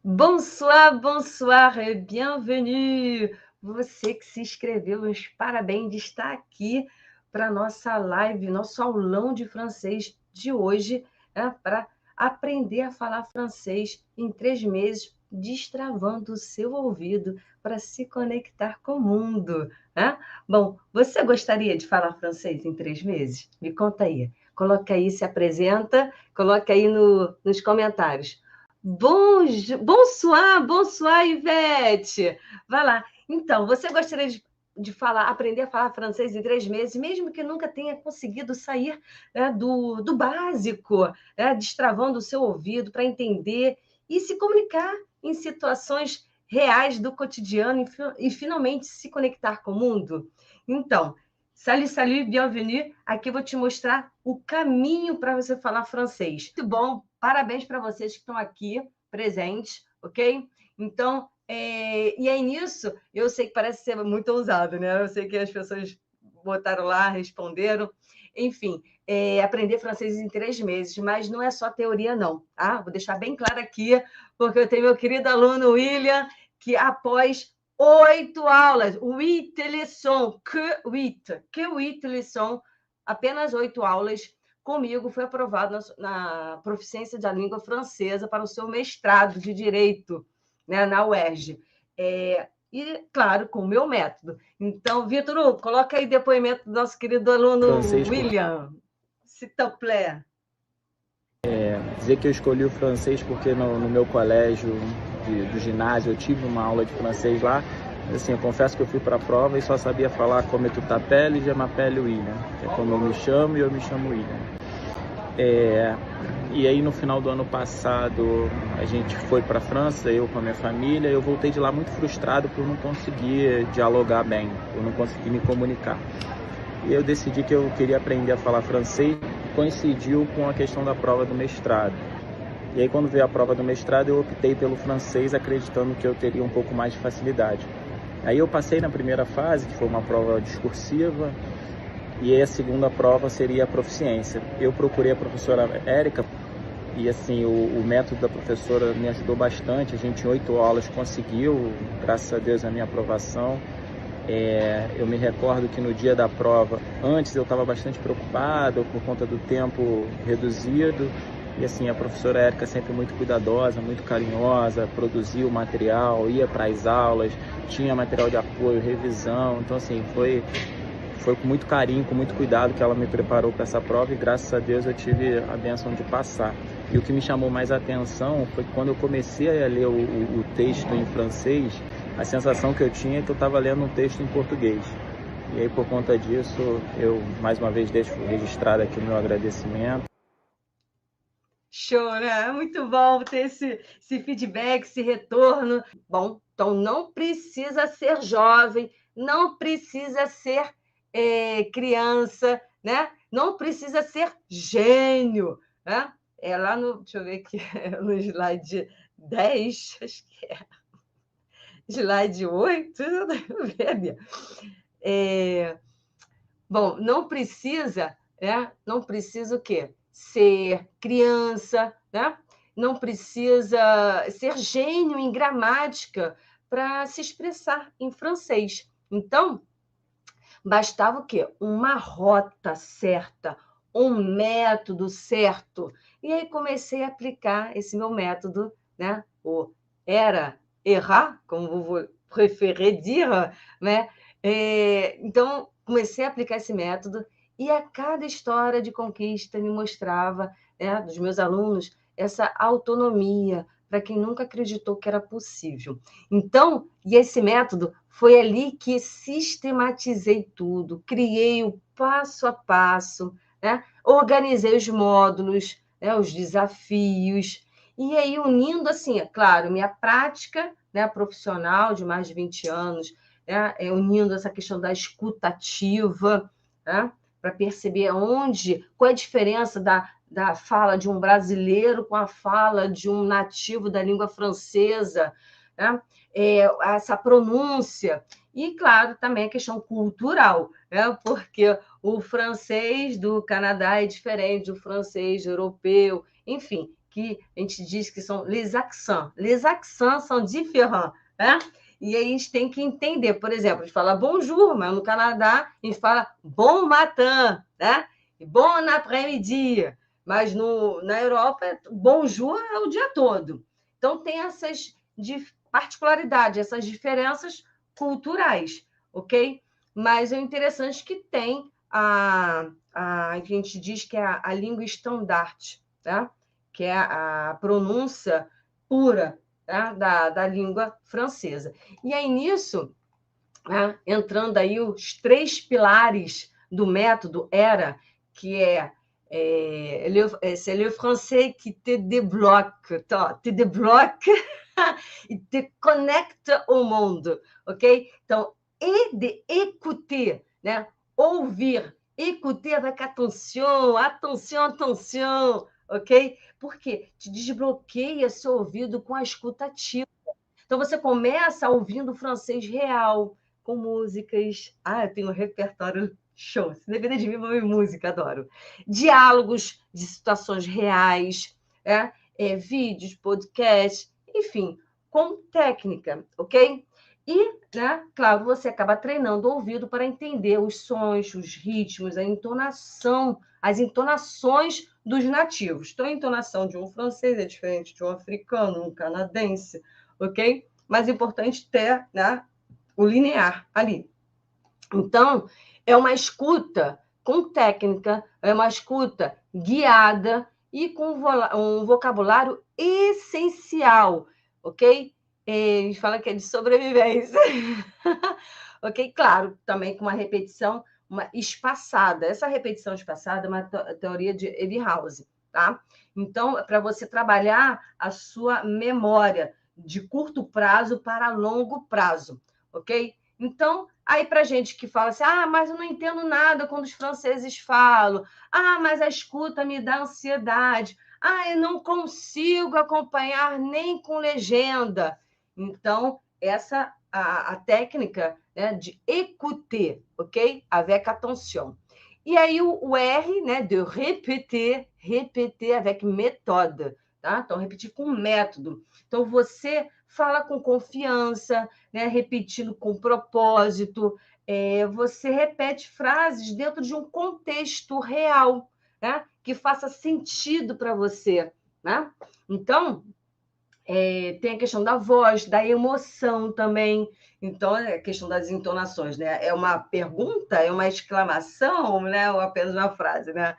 Bonsoir, bonsoir et bienvenue! Você que se inscreveu, meus parabéns de estar aqui para a nossa live, nosso aulão de francês de hoje, para aprender a falar francês em 3 meses, destravando o seu ouvido para se conectar com o mundo. Né? Bom, você gostaria de falar francês em 3 meses? Me conta aí. Coloca aí, se apresenta, coloca aí nos comentários. Bonsoir, bonsoir, Ivete. Vai lá. Então, você gostaria de aprender a falar francês em 3 meses, mesmo que nunca tenha conseguido sair, né, do básico, né, destravando o seu ouvido para entender e se comunicar em situações reais do cotidiano e finalmente se conectar com o mundo? Então, salut, salut, bienvenue. Aqui eu vou te mostrar o caminho para você falar francês. Muito bom, parabéns para vocês que estão aqui presentes, ok? Então, e aí nisso, eu sei que parece ser muito ousado, né? Eu sei que as pessoas botaram lá, responderam. Enfim, aprender francês em 3 meses, mas não é só teoria, não, tá? Vou deixar bem claro aqui, porque eu tenho meu querido aluno William, que após 8 aulas, 8 leçons, que 8 leçons, apenas 8 aulas, comigo foi aprovado na proficiência da língua francesa para o seu mestrado de Direito, né, na UERJ. E, claro, com o meu método. Então, Vitor Hugo, coloca aí depoimento do nosso querido aluno Francês, William, s'il te plaît. dizer que eu escolhi o francês porque no meu colégio do ginásio eu tive uma aula de francês lá. Assim, eu confesso que eu fui para a prova e só sabia falar como tu t'appelles, je m'appelle William, que é como eu me chamo e eu me chamo William. E aí no final do ano passado a gente foi para a França, eu com a minha família. Eu voltei de lá muito frustrado por não conseguir dialogar bem, por não conseguir me comunicar. E eu decidi que eu queria aprender a falar francês. Coincidiu com a questão da prova do mestrado. E aí quando veio a prova do mestrado eu optei pelo francês, acreditando que eu teria um pouco mais de facilidade. Aí eu passei na primeira fase, que foi uma prova discursiva, e aí a segunda prova seria a proficiência. Eu procurei a professora Érica, e assim, o método da professora me ajudou bastante. A gente em 8 aulas conseguiu, graças a Deus, a minha aprovação. Eu me recordo que no dia da prova, antes eu estava bastante preocupado por conta do tempo reduzido. E assim, a professora Érica sempre muito cuidadosa, muito carinhosa, produzia o material, ia para as aulas, tinha material de apoio, revisão. Então assim, foi com muito carinho, com muito cuidado que ela me preparou para essa prova, e graças a Deus eu tive a bênção de passar. E o que me chamou mais a atenção foi que quando eu comecei a ler o texto em francês, a sensação que eu tinha é que eu estava lendo um texto em português. E aí, por conta disso, eu mais uma vez deixo registrado aqui o meu agradecimento. Show, né? Muito bom ter esse feedback, esse retorno. Bom, então não precisa ser jovem, não precisa ser criança, né? Não precisa ser gênio, né? Lá no, deixa eu ver aqui, no slide 10, acho que é, slide 8, bom, não precisa, né? Não precisa o quê? Ser criança, né? Não precisa ser gênio em gramática para se expressar em francês. Então, bastava o quê? Uma rota certa, um método certo. E aí comecei a aplicar esse meu método, né? O era errar, como vous préférez dire, né? Então, comecei a aplicar esse método e a cada história de conquista me mostrava, né, dos meus alunos, essa autonomia para quem nunca acreditou que era possível. Então, e esse método foi ali que sistematizei tudo, criei o passo a passo, né? Organizei os módulos, né, os desafios, e aí unindo, assim, é claro, minha prática, né, profissional de mais de 20 anos, né, unindo essa questão da escutativa, né, para perceber qual é a diferença da fala de um brasileiro com a fala de um nativo da língua francesa, né? Essa pronúncia. E, claro, também a questão cultural, né? Porque o francês do Canadá é diferente do francês europeu, enfim. que a gente diz que são les accents. Les accents são diferentes, né? E aí a gente tem que entender, por exemplo, a gente fala bonjour, mas no Canadá a gente fala bon matin, né? E bon après-midi. Mas na Europa, bonjour é o dia todo. Então, tem essas particularidades, essas diferenças culturais, ok? Mas é interessante que tem a gente diz que é a língua estandarte, tá? Que é a pronúncia pura, tá? da língua francesa. E aí, nisso, né, entrando aí os 3 pilares do método ERA, que c'est le français qui te débloque, te débloque e te connecte au monde, ok? Então, e de écouter, né? Ouvir, écouter avec attention, attention, attention, ok? Porque te desbloqueia seu ouvido com a escuta ativa. Então, você começa ouvindo francês real, com músicas. Eu tenho um repertório show. Se depender de mim, vou ouvir música, adoro. Diálogos de situações reais, vídeos, podcasts, enfim, com técnica, ok? E, né, claro, você acaba treinando o ouvido para entender os sons, os ritmos, a entonação, as entonações dos nativos. Então, a entonação de um francês é diferente de um africano, um canadense, ok? Mas é importante ter, né, o linear ali. Então, é uma escuta com técnica, é uma escuta guiada e com um vocabulário essencial, ok? A gente fala que é de sobrevivência. Ok? Claro, também com uma repetição espaçada. Essa repetição espaçada é uma teoria de Ebbinghaus, tá? Então, é para você trabalhar a sua memória de curto prazo para longo prazo, ok? Então, aí para gente que fala assim, mas eu não entendo nada quando os franceses falam, mas a escuta me dá ansiedade, eu não consigo acompanhar nem com legenda. Então, essa a técnica, né, de écouter, ok? Avec attention. E aí o R, né, de répéter avec méthode, tá? Então, repetir com método. Então, você fala com confiança, né, repetindo com propósito, você repete frases dentro de um contexto real, né, que faça sentido para você, né? Então, tem a questão da voz, da emoção também. Então, é a questão das entonações, né? É uma pergunta, é uma exclamação, né? Ou apenas uma frase, né?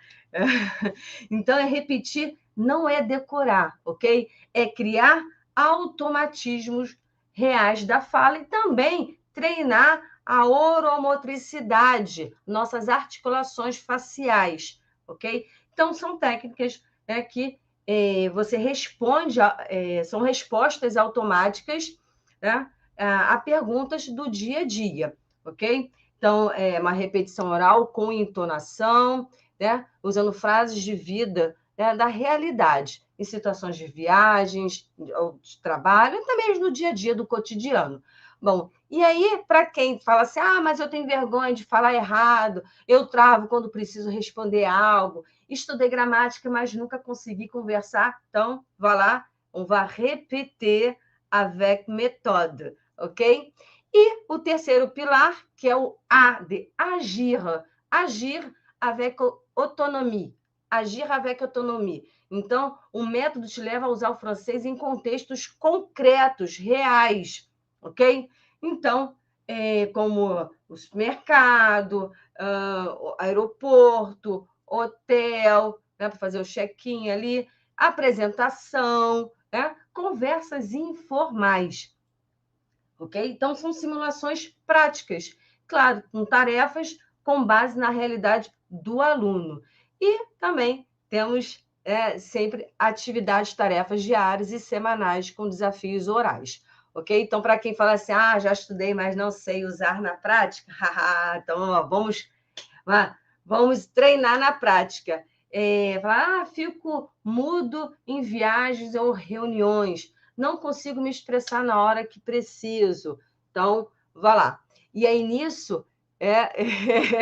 Então, é repetir, não é decorar, ok? É criar automatismos reais da fala e também treinar a oromotricidade, nossas articulações faciais, ok? Então, são técnicas, né, que você responde, são respostas automáticas, né, a perguntas do dia a dia, ok? Então, é uma repetição oral com entonação, né, usando frases de vida, né, da realidade, em situações de viagens, ou de trabalho, e também no dia a dia do cotidiano. Bom, e aí, para quem fala assim, mas eu tenho vergonha de falar errado, eu travo quando preciso responder algo, estudei gramática, mas nunca consegui conversar, então, vá lá, on va répéter avec méthode, ok? E o terceiro pilar, que é o A de agir, agir avec autonomie, agir avec autonomie. Então, o método te leva a usar o francês em contextos concretos, reais, ok? Então, como o supermercado, o aeroporto, hotel, né, para fazer o check-in ali, apresentação, né, conversas informais, ok? Então, são simulações práticas, claro, com tarefas com base na realidade do aluno. E também temos sempre atividades, tarefas diárias e semanais com desafios orais. Ok? Então, para quem fala assim, já estudei, mas não sei usar na prática, então vamos treinar na prática. Fico mudo em viagens ou reuniões, não consigo me expressar na hora que preciso. Então, vá lá. E aí, nisso,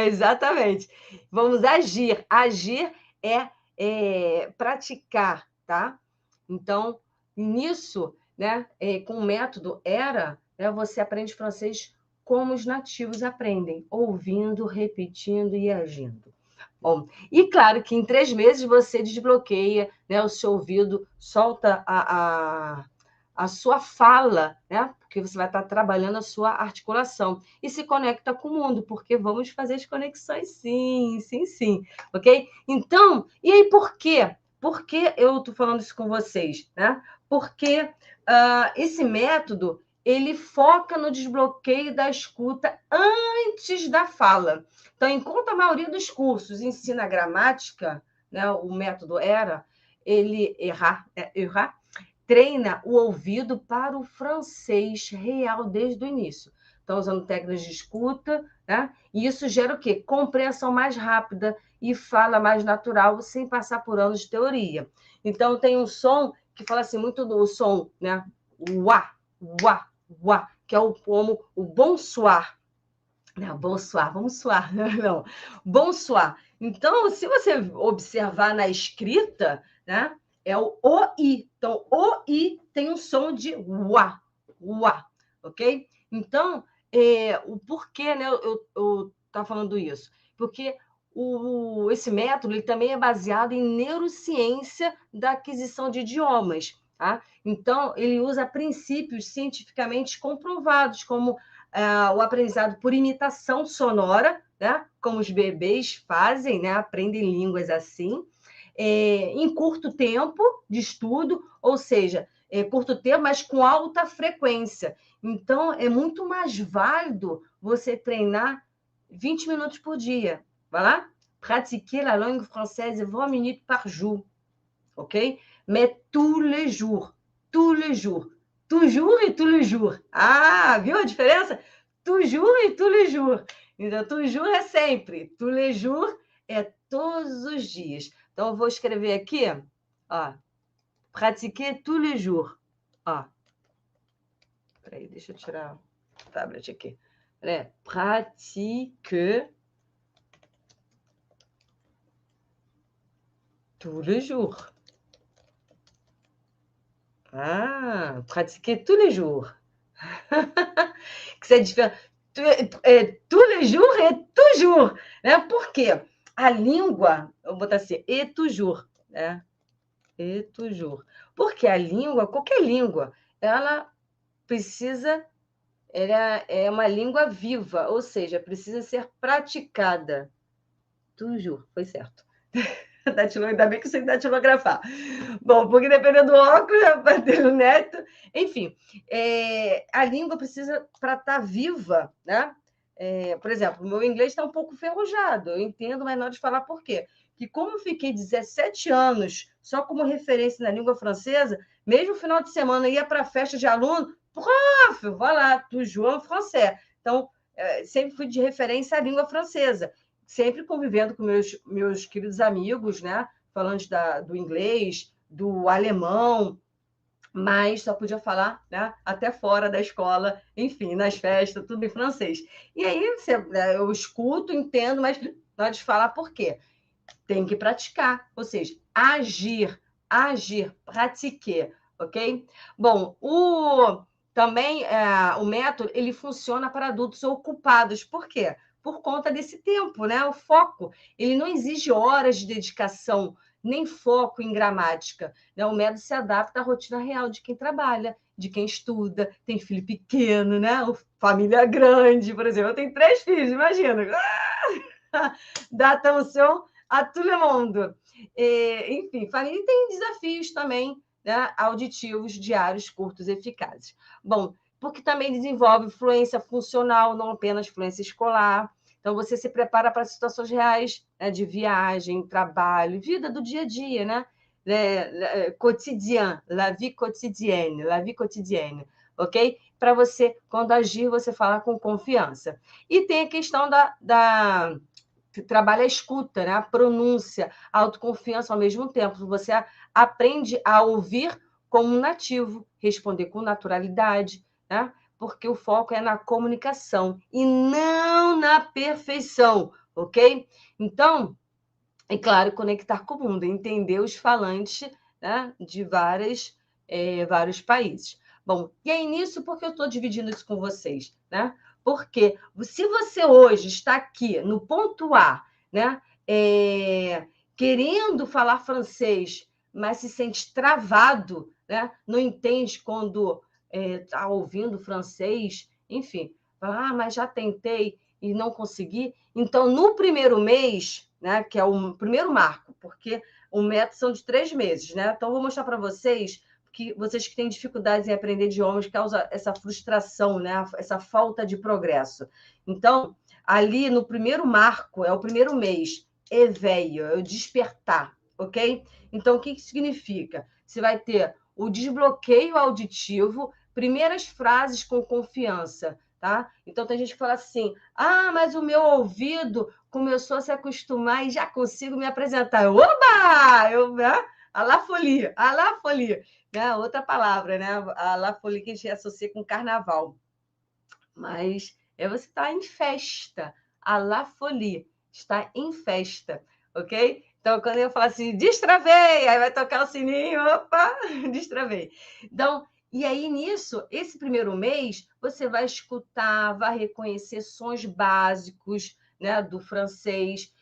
exatamente, vamos agir. Agir é praticar, tá? Então, nisso, né, com o método ERA, né, você aprende francês como os nativos aprendem, ouvindo, repetindo e agindo. Bom, e claro que em 3 meses você desbloqueia, né, o seu ouvido, solta a sua fala, né? Porque você vai estar trabalhando a sua articulação e se conecta com o mundo, porque vamos fazer as conexões, sim, sim, sim, ok? Então, e aí por quê? Por que eu estou falando isso com vocês, né? Porque esse método ele foca no desbloqueio da escuta antes da fala. Então, enquanto a maioria dos cursos ensina gramática, né, o método ERA, ele errar, treina o ouvido para o francês real desde o início. Então, usando técnicas de escuta, né? E isso gera o quê? Compreensão mais rápida e fala mais natural, sem passar por anos de teoria. Então, tem um som que fala assim, muito do som, né? Uá, uá, uá, que é como o bonsoir. Não, bonsoir, vamos suar, não. Bonsoir. Então, se você observar na escrita, né? É o OI. Então, OI tem um som de uá, uá, ok? Então, o porquê, né? Eu estava falando isso? Porque esse método ele também é baseado em neurociência da aquisição de idiomas, tá? Então, ele usa princípios cientificamente comprovados, como o aprendizado por imitação sonora, né? Como os bebês fazem, né? Aprendem línguas assim, em curto tempo de estudo, ou seja, curto tempo, mas com alta frequência. Então, é muito mais válido você treinar 20 minutos por dia. Vai lá? Pratiquer la langue française 20 minutes par jour. Ok? Mais tous les jours. Tous les jours. Toujours e tous les jours. Ah, viu a diferença? Toujours e tous les jours. Então, toujours é sempre. Tous les jours é todos os dias. Então, eu vou escrever aqui, ó. Pratiquer tous les jours. Ó. Peraí, deixa eu tirar o tablet aqui. Pratique tous les jours. Ah, pratiquer tous les jours. Que c'est différent. Tous les jours e toujours, né? Por quê? A língua, eu vou botar assim, e toujours, né? E toujours. Porque a língua, qualquer língua, ela é uma língua viva, ou seja, precisa ser praticada. Toujours, foi certo. Ainda bem que eu sei datilografar. Bom, porque dependendo do óculos, bater no neto. Enfim, a língua precisa, para estar viva, né? Por exemplo, o meu inglês está um pouco enferrujado, eu entendo, mas não de falar por quê. Que como eu fiquei 17 anos só como referência na língua francesa, mesmo no final de semana ia para a festa de aluno, prof, vai lá, toujours français. Então, sempre fui de referência à língua francesa, sempre convivendo com meus queridos amigos, né? Falando do inglês, do alemão, mas só podia falar, né, até fora da escola, enfim, nas festas, tudo em francês. E aí eu escuto, entendo, mas não pode falar por quê. Tem que praticar, ou seja, agir, pratiquer, ok? Bom, também o método ele funciona para adultos ocupados. Por quê? Por conta desse tempo, né? O foco, ele não exige horas de dedicação, nem foco em gramática. Né? O método se adapta à rotina real de quem trabalha, de quem estuda, tem filho pequeno, né? Família grande, por exemplo. Eu tenho 3 filhos, imagina. Dá atenção a todo mundo. Enfim, família tem desafios também, né? Auditivos, diários, curtos e eficazes. Bom, porque também desenvolve fluência funcional, não apenas fluência escolar. Então, você se prepara para situações reais, né, de viagem, trabalho, vida do dia a dia, né? Quotidien, la vie quotidienne, ok? Para você, quando agir, você falar com confiança. E tem a questão trabalha a escuta, né? A pronúncia, a autoconfiança ao mesmo tempo. Você aprende a ouvir como um nativo, responder com naturalidade, né? Porque o foco é na comunicação e não na perfeição, ok? Então, é claro, conectar com o mundo, entender os falantes, né, de vários países. Bom, e aí nisso, por que eu estou dividindo isso com vocês? Né? Porque se você hoje está aqui no ponto A, né, querendo falar francês, mas se sente travado, né, não entende quando está ouvindo francês, enfim, fala, mas já tentei e não consegui. Então, no primeiro mês, né, que é o primeiro marco, porque o método são de 3 meses, né? Então, vou mostrar para vocês que vocês que têm dificuldades em aprender idiomas causa essa frustração, né? Essa falta de progresso. Então, ali no primeiro marco, é o primeiro mês, éveil, é o despertar, ok? Então, o que significa? Você vai ter o desbloqueio auditivo, primeiras frases com confiança, tá? Então, tem gente que fala assim, mas o meu ouvido começou a se acostumar e já consigo me apresentar. Oba! À la folie, né? Outra palavra, né? À la folie que a gente associa com carnaval. Mas você está em festa, à la folie, está em festa, ok? Então, quando eu falo assim, destravei, aí vai tocar o sininho, opa, destravei. Então, e aí nisso, esse primeiro mês, você vai escutar, vai reconhecer sons básicos, né, do francês,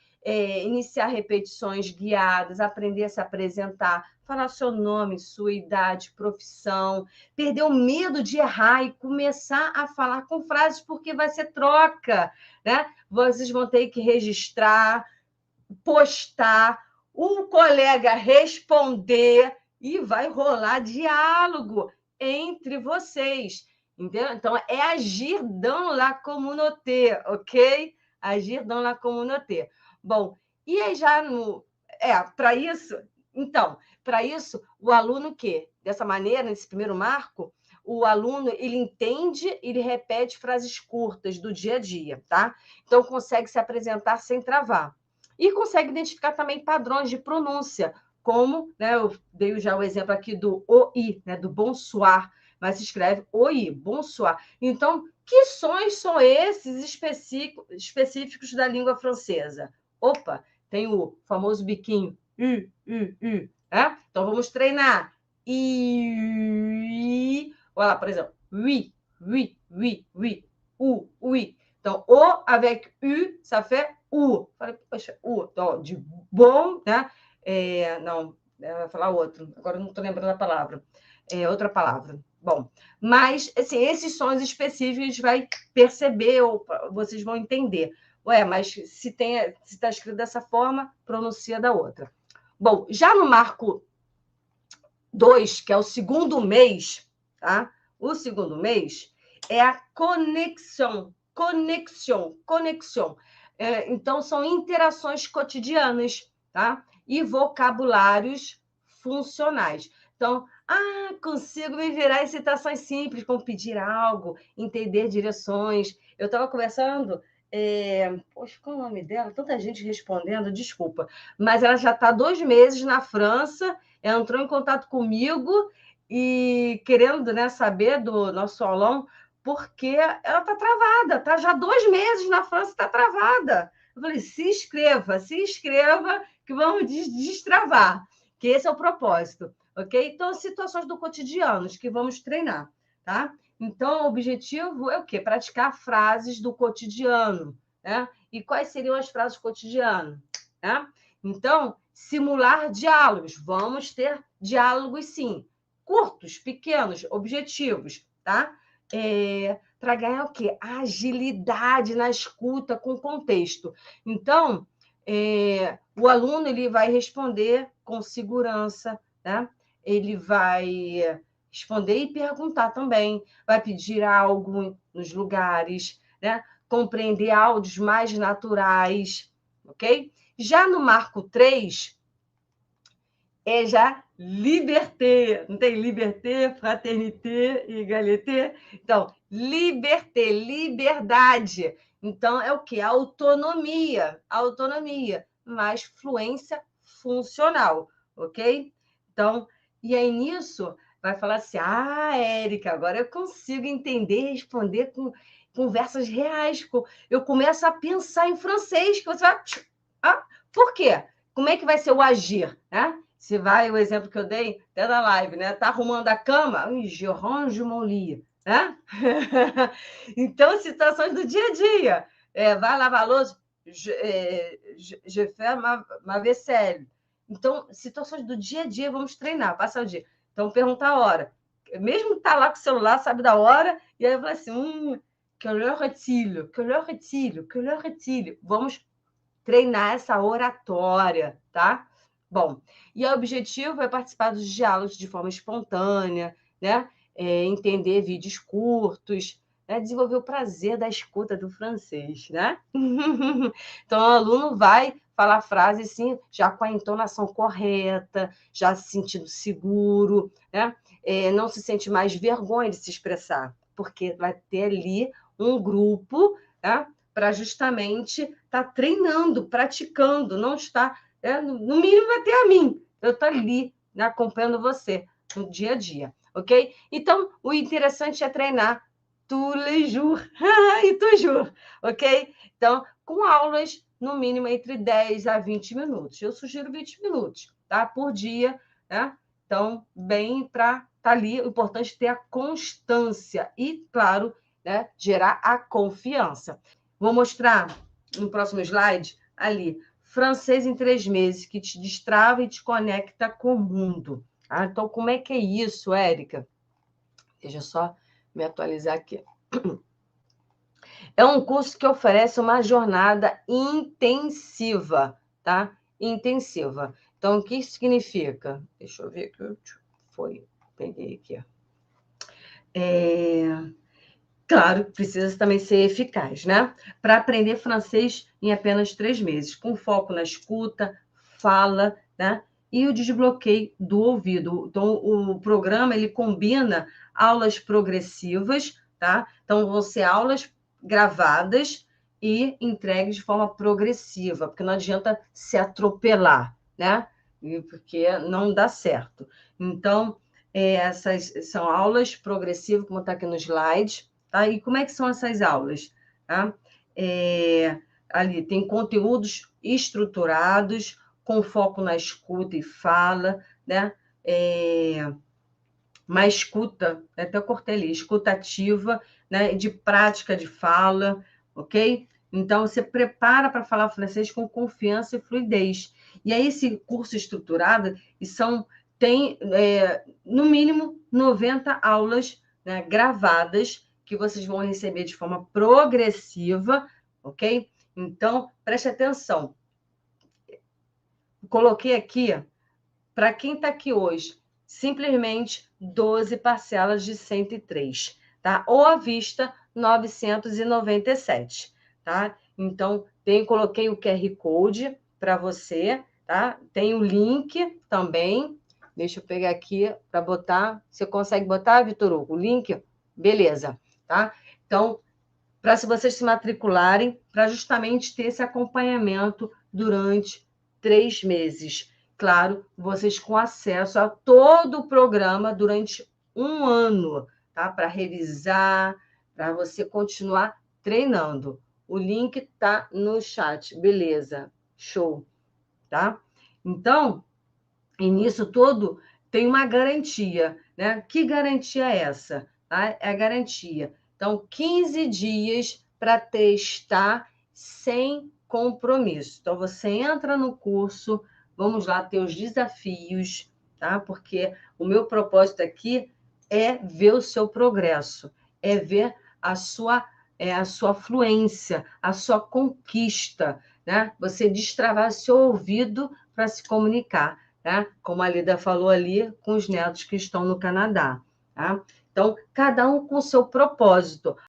iniciar repetições guiadas, aprender a se apresentar, falar seu nome, sua idade, profissão, perder o medo de errar e começar a falar com frases, porque vai ser troca, né? Vocês vão ter que registrar, postar, um colega responder e vai rolar diálogo entre vocês, entendeu? Então, é agir dans la communauté, ok? Agir dans la communauté. Bom, e aí já para isso, então, para isso, o aluno dessa maneira, nesse primeiro marco, o aluno, ele entende, ele repete frases curtas do dia a dia, tá? Então, consegue se apresentar sem travar. E consegue identificar também padrões de pronúncia, como, né, eu dei já o exemplo aqui do OI, né, do bonsoir, mas se escreve OI, bonsoir. Então, que sons são esses específicos da língua francesa? Opa, tem o famoso biquinho, né? Então, vamos treinar. Olha lá, por exemplo, oui, oui, oui, oui, oui. Então, O avec U, ça fait U. Falei, poxa, U, então, de bom, né? Não, eu vou falar outro, agora não estou lembrando a palavra. Outra palavra. Bom, mas, assim, esses sons específicos a gente vai perceber, ou vocês vão entender. Mas se está escrito dessa forma, pronuncia da outra. Bom, já no marco 2, que é o segundo mês, tá? O segundo mês é a conexão. Então, são interações cotidianas, tá? E vocabulários funcionais. Então, consigo me virar em situações simples, como pedir algo, entender direções. Eu estava conversando... Poxa, qual é o nome dela? Tanta gente respondendo, desculpa. Mas ela já está 2 meses na França, ela entrou em contato comigo e querendo, né, saber do nosso aulão, porque ela está travada, está já 2 meses na França, está travada. Eu falei, se inscreva, que vamos destravar, que esse é o propósito, ok? Então, situações do cotidiano que vamos treinar, tá? Então, o objetivo é o quê? Praticar frases do cotidiano, né? E quais seriam as frases do cotidiano? Né? Então, simular diálogos. Vamos ter diálogos, sim. Curtos, pequenos, objetivos, tá? Para ganhar o quê? Agilidade na escuta com contexto. Então, o aluno ele vai responder com segurança, né? Ele vai responder e perguntar também, vai pedir algo nos lugares, né? Compreender áudios mais naturais, ok? Já no marco 3, é já liberté, não tem liberté, fraternité e égalité? Então, liberté, liberdade. Então, é o quê? Autonomia, mais fluência funcional, ok? Então, e aí nisso, vai falar assim, Érica, agora eu consigo entender e responder com conversas reais. Eu começo a pensar em francês, que você vai... por quê? Como é que vai ser o agir, né? Se vai, o exemplo que eu dei até na live, né? Tá arrumando a cama, je range mon lit, né? Então, situações do dia a dia. Vai lavar a louça, je fais ma vaisselle. Então, situações do dia a dia, vamos treinar, passar o dia. Então, perguntar a hora. Mesmo que tá lá com o celular, sabe da hora, e aí vai assim, que l'heure est-il? Que l'heure est-il? Que l'heure est-il? Vamos treinar essa oratória, tá? Bom, e o objetivo é participar dos diálogos de forma espontânea, né? Entender vídeos curtos, né? Desenvolver o prazer da escuta do francês, né? Então, o aluno vai falar frases, sim, já com a entonação correta, já se sentindo seguro, né? Não se sente mais vergonha de se expressar, porque vai ter ali um grupo, né? Para justamente estar treinando, praticando, não está, no mínimo vai ter a mim, eu estou ali, né, acompanhando você no dia a dia, ok? Então, o interessante é treinar tous les jours e toujours, ok? Então, com aulas, no mínimo, entre 10 a 20 minutos. Eu sugiro 20 minutos, tá? Por dia, né? Então, bem para estar ali, o importante é ter a constância e, claro, né, gerar a confiança. Vou mostrar no próximo slide ali, francês em 3 meses, que te destrava e te conecta com o mundo. Ah, então, como é que é isso, Érica? Deixa eu só me atualizar aqui. É um curso que oferece uma jornada intensiva, tá? Intensiva. Então, o que isso significa? Deixa eu ver. Peguei aqui. Claro, precisa também ser eficaz, né? Para aprender francês em apenas 3 meses, com foco na escuta, fala, né? E o desbloqueio do ouvido. Então, o programa, ele combina aulas progressivas, tá? Então, vão ser aulas gravadas e entregues de forma progressiva, porque não adianta se atropelar, né? Porque não dá certo. Então, essas são aulas progressivas, como está aqui no slide. Tá? E como é que são essas aulas? Tá? Ali tem conteúdos estruturados, com foco na escuta e fala, né? Uma escuta, até eu cortei ali, escutativa, né? De prática de fala, ok? Então, você prepara para falar francês com confiança e fluidez. E aí, esse curso estruturado, tem, no mínimo, 90 aulas, né, gravadas, que vocês vão receber de forma progressiva, ok? Então, preste atenção. Coloquei aqui, para quem está aqui hoje, simplesmente 12 parcelas de 103, tá? Ou à vista, 997, tá? Então, coloquei o QR Code para você, tá? Tem o link também. Deixa eu pegar aqui para botar. Você consegue botar, Vitor Hugo, o link? Beleza, tá? Então, para se vocês se matricularem, para justamente ter esse acompanhamento durante 3 meses. Claro, vocês com acesso a todo o programa durante 1 ano, tá? Para revisar, para você continuar treinando. O link está no chat, beleza? Show, tá? Então, e nisso todo tem uma garantia, né? Que garantia é essa? Tá? É a garantia. Então, 15 dias para testar sem compromisso. Então, você entra no curso, vamos lá ter os desafios, tá? Porque o meu propósito aqui é ver o seu progresso, é ver a sua fluência, a sua conquista, né? Você destravar seu ouvido para se comunicar. Tá? Como a Lida falou ali, com os netos que estão no Canadá. Tá? Então, cada um com o seu propósito.